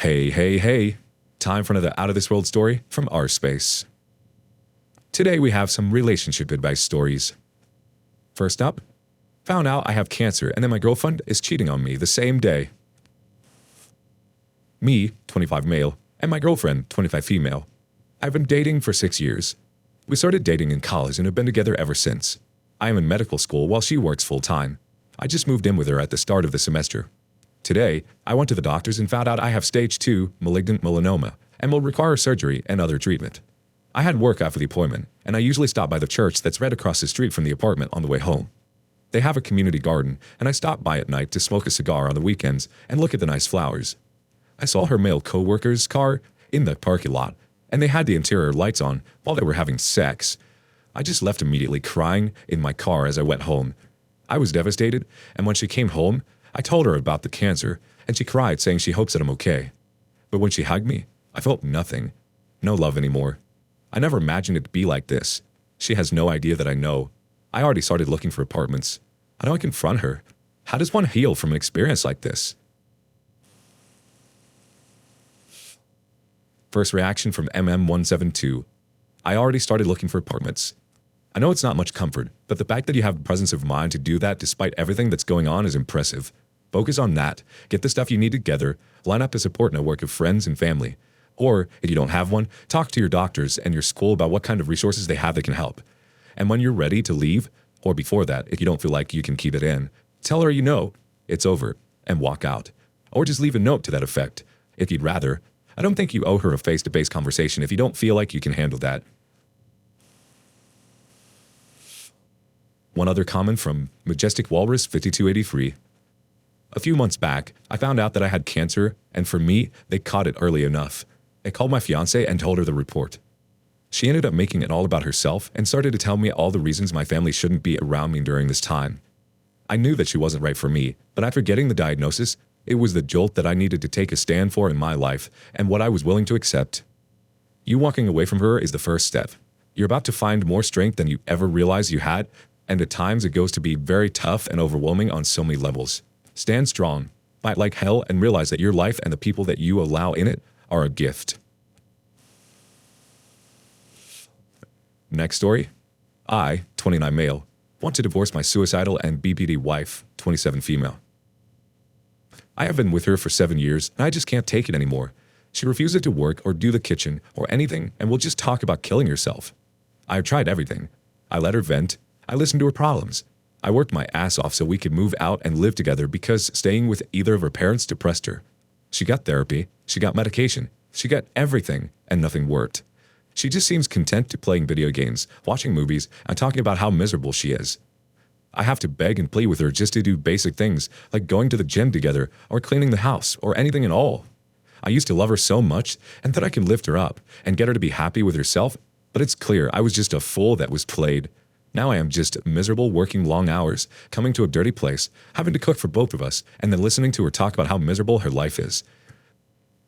Hey. Time for another out-of-this-world story from our space. Today we have some relationship advice stories. First up, found out I have cancer and then my girlfriend is cheating on me the same day. Me, 25 male, and my girlfriend, 25 female. I've been dating for 6 years. We started dating in college and have been together ever since. I am in medical school while she works full-time. I just moved in with her at the start of the semester. Today, I went to the doctors and found out I have stage 2 malignant melanoma and will require surgery and other treatment. I had work after the appointment, and I usually stop by the church that's right across the street from the apartment on the way home. They have a community garden, and I stop by at night to smoke a cigar on the weekends and look at the nice flowers. I saw her male co-worker's car in the parking lot, and they had the interior lights on while they were having sex. I just left immediately crying in my car as I went home. I was devastated, and when she came home, I told her about the cancer, and she cried saying she hopes that I'm okay. But when she hugged me, I felt nothing. No love anymore. I never imagined it to be like this. She has no idea that I know. I already started looking for apartments. How do I confront her? How does one heal from an experience like this? First reaction from MM172. I already started looking for apartments. I know it's not much comfort, but the fact that you have the presence of mind to do that despite everything that's going on is impressive. Focus on that, get the stuff you need together, line up a support network of friends and family. Or, if you don't have one, talk to your doctors and your school about what kind of resources they have that can help. And when you're ready to leave, or before that, if you don't feel like you can keep it in, tell her you know it's over and walk out. Or just leave a note to that effect, if you'd rather. I don't think you owe her a face-to-face conversation if you don't feel like you can handle that. One other comment from Majestic Walrus 5283. A few months back, I found out that I had cancer, and for me, they caught it early enough. I called my fiancée and told her the report. She ended up making it all about herself and started to tell me all the reasons my family shouldn't be around me during this time. I knew that she wasn't right for me, but after getting the diagnosis, it was the jolt that I needed to take a stand for in my life and what I was willing to accept. You walking away from her is the first step. You're about to find more strength than you ever realized you had, and at times it goes to be very tough and overwhelming on so many levels. Stand strong, fight like hell, and realize that your life and the people that you allow in it are a gift. Next story. I, 29 male, want to divorce my suicidal and BPD wife, 27 female. I have been with her for 7 years, and I just can't take it anymore. She refuses to work or do the kitchen or anything and will just talk about killing herself. I have tried everything. I let her vent. I listened to her problems. I worked my ass off so we could move out and live together because staying with either of her parents depressed her. She got therapy, she got medication, she got everything, and nothing worked. She just seems content to playing video games, watching movies, and talking about how miserable she is. I have to beg and plead with her just to do basic things like going to the gym together or cleaning the house or anything at all. I used to love her so much and that I can lift her up and get her to be happy with herself, but it's clear I was just a fool that was played. Now I am just miserable working long hours, coming to a dirty place, having to cook for both of us, and then listening to her talk about how miserable her life is.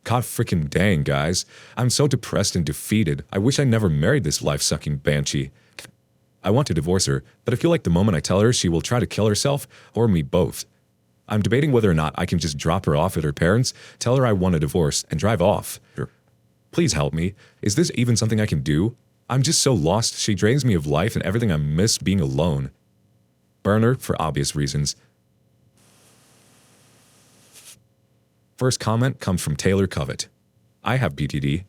God freaking dang, guys. I'm so depressed and defeated. I wish I never married this life-sucking banshee. I want to divorce her, but I feel like the moment I tell her she will try to kill herself or me both. I'm debating whether or not I can just drop her off at her parents', tell her I want a divorce, and drive off. Please help me. Is this even something I can do? I'm just so lost. She drains me of life and everything I miss being alone. Burn her for obvious reasons. First comment comes from Taylor Covett. I have BTD.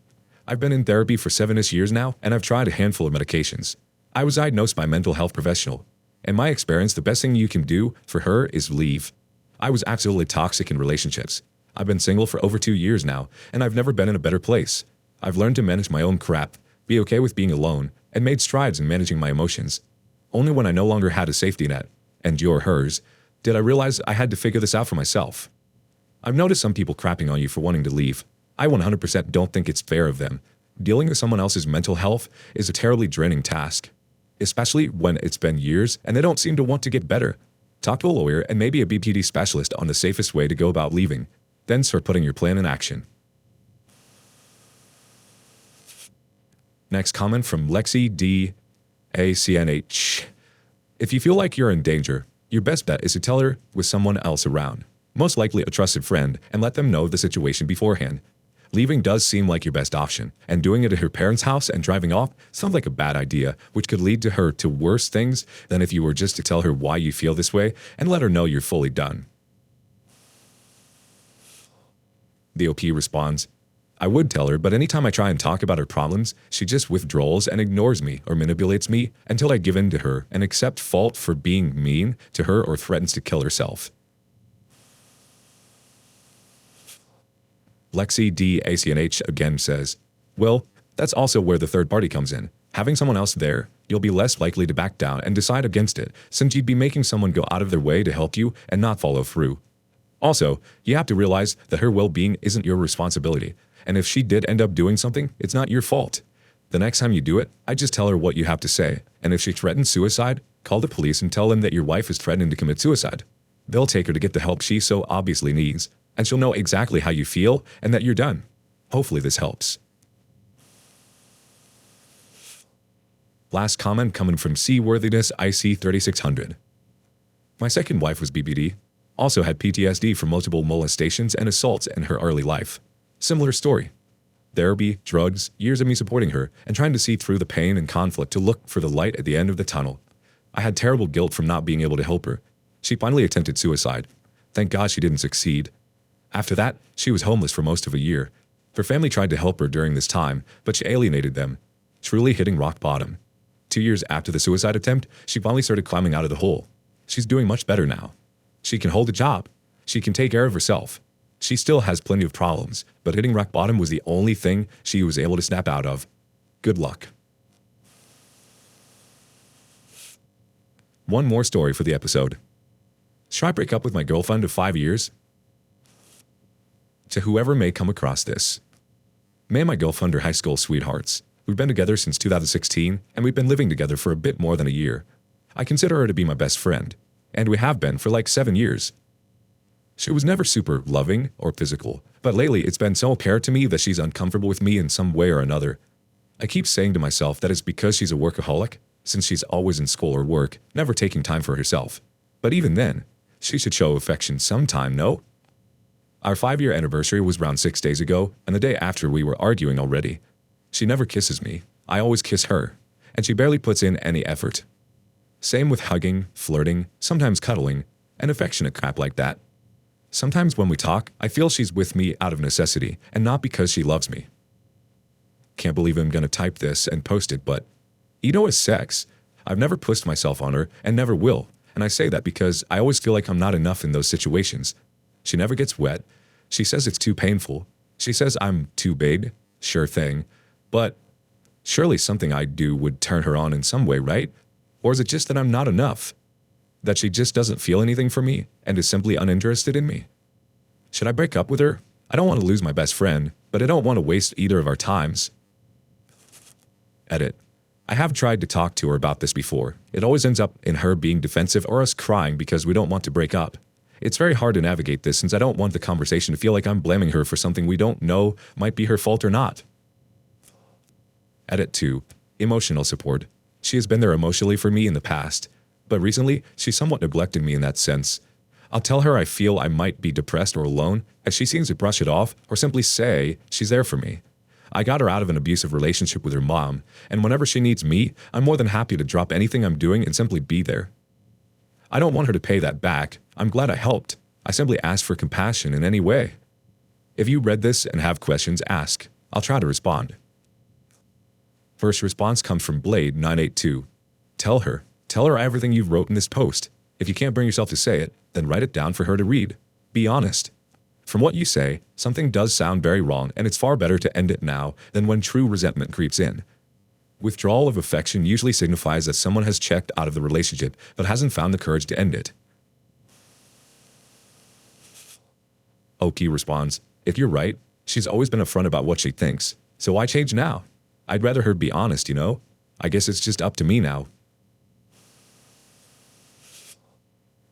I've been in therapy for 7-ish years now, and I've tried a handful of medications. I was diagnosed by a mental health professional. In my experience, the best thing you can do for her is leave. I was absolutely toxic in relationships. I've been single for over 2 years now, and I've never been in a better place. I've learned to manage my own crap, be okay with being alone, and made strides in managing my emotions. Only when I no longer had a safety net, and you're hers, did I realize I had to figure this out for myself. I've noticed some people crapping on you for wanting to leave. I 100% don't think it's fair of them. Dealing with someone else's mental health is a terribly draining task, especially when it's been years and they don't seem to want to get better. Talk to a lawyer and maybe a BPD specialist on the safest way to go about leaving. Then start putting your plan in action. Next comment from Lexi D. ACNH. If you feel like you're in danger, your best bet is to tell her with someone else around, most likely a trusted friend, and let them know the situation beforehand. Leaving does seem like your best option, and doing it at her parents' house and driving off sounds like a bad idea, which could lead to her to worse things than if you were just to tell her why you feel this way and let her know you're fully done. The OP responds, I would tell her, but anytime I try and talk about her problems, she just withdraws and ignores me or manipulates me until I give in to her and accept fault for being mean to her or threatens to kill herself. Lexi D. ACNH again says, well, that's also where the third party comes in. Having someone else there, you'll be less likely to back down and decide against it, since you'd be making someone go out of their way to help you and not follow through. Also, you have to realize that her well-being isn't your responsibility, and if she did end up doing something, it's not your fault. The next time you do it, I just tell her what you have to say, and if she threatens suicide, call the police and tell them that your wife is threatening to commit suicide. They'll take her to get the help she so obviously needs, and she'll know exactly how you feel and that you're done. Hopefully this helps. Last comment coming from Seaworthiness IC 3600. My second wife was BBD, also had PTSD from multiple molestations and assaults in her early life. Similar story. Therapy, drugs, years of me supporting her and trying to see through the pain and conflict to look for the light at the end of the tunnel. I had terrible guilt from not being able to help her. She finally attempted suicide. Thank God she didn't succeed. After that, she was homeless for most of a year. Her family tried to help her during this time, but she alienated them, truly hitting rock bottom. 2 years after the suicide attempt, she finally started climbing out of the hole. She's doing much better now. She can hold a job. She can take care of herself. She still has plenty of problems, but hitting rock bottom was the only thing she was able to snap out of. Good luck. One more story for the episode. Should I break up with my girlfriend of 5 years? To whoever may come across this. Me and my girlfriend are high school sweethearts. We've been together since 2016, and we've been living together for a bit more than a year. I consider her to be my best friend, and we have been for like 7 years. She was never super loving or physical, but lately it's been so apparent to me that she's uncomfortable with me in some way or another. I keep saying to myself that it's because she's a workaholic, since she's always in school or work, never taking time for herself. But even then, she should show affection sometime, no? Our 5-year anniversary was around 6 days ago, and the day after we were arguing already. She never kisses me. I always kiss her, and she barely puts in any effort. Same with hugging, flirting, sometimes cuddling, and affectionate crap like that. Sometimes when we talk, I feel she's with me out of necessity and not because she loves me. Can't believe I'm gonna type this and post it, but ego is sex. I've never pushed myself on her and never will, and I say that because I always feel like I'm not enough in those situations. She never gets wet. She says it's too painful. She says I'm too big. Sure thing. But surely something I do would turn her on in some way, right? Or is it just that I'm not enough? That she just doesn't feel anything for me and is simply uninterested in me? Should I break up with her? I don't want to lose my best friend, but I don't want to waste either of our times. Edit. I have tried to talk to her about this before. It always ends up in her being defensive or us crying because we don't want to break up. It's very hard to navigate this since I don't want the conversation to feel like I'm blaming her for something we don't know might be her fault or not. Edit 2. Emotional support. She has been there emotionally for me in the past, but recently she's somewhat neglected me in that sense. I'll tell her I feel I might be depressed or alone, and she seems to brush it off or simply say she's there for me. I got her out of an abusive relationship with her mom, and whenever she needs me, I'm more than happy to drop anything I'm doing and simply be there. I don't want her to pay that back. I'm glad I helped. I simply ask for compassion in any way. If you read this and have questions, ask. I'll try to respond. First response comes from Blade982. Tell her everything you've wrote in this post. If you can't bring yourself to say it, then write it down for her to read. Be honest. From what you say, something does sound very wrong, and it's far better to end it now than when true resentment creeps in. Withdrawal of affection usually signifies that someone has checked out of the relationship but hasn't found the courage to end it. Oki responds, if you're right, she's always been upfront about what she thinks, so why change now? I'd rather her be honest, you know? I guess it's just up to me now.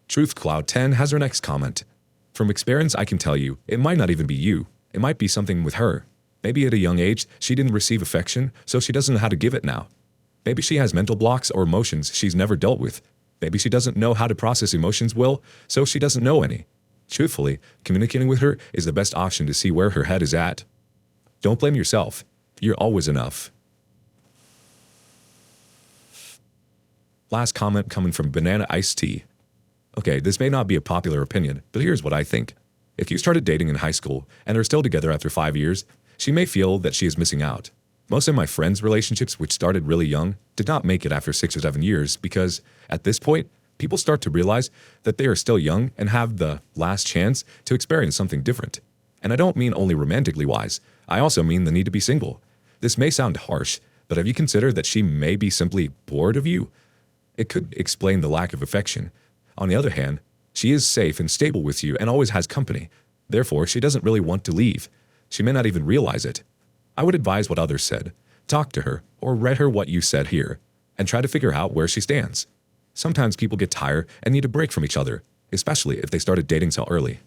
TruthCloud10 has her next comment. From experience, I can tell you, it might not even be you. It might be something with her. Maybe at a young age, she didn't receive affection, so she doesn't know how to give it now. Maybe she has mental blocks or emotions she's never dealt with. Maybe she doesn't know how to process emotions well, so she doesn't know any. Truthfully, communicating with her is the best option to see where her head is at. Don't blame yourself. You're always enough. Last comment coming from Banana Iced Tea. Okay, this may not be a popular opinion, but here's what I think. If you started dating in high school and are still together after 5 years, she may feel that she is missing out. Most of my friends' relationships, which started really young, did not make it after 6 or 7 years because, at this point, people start to realize that they are still young and have the last chance to experience something different. And I don't mean only romantically wise, I also mean the need to be single. This may sound harsh, but have you considered that she may be simply bored of you? It could explain the lack of affection. On the other hand, she is safe and stable with you and always has company. Therefore, she doesn't really want to leave. She may not even realize it. I would advise what others said. Talk to her, or read her what you said here, and try to figure out where she stands. Sometimes people get tired and need a break from each other, especially if they started dating so early.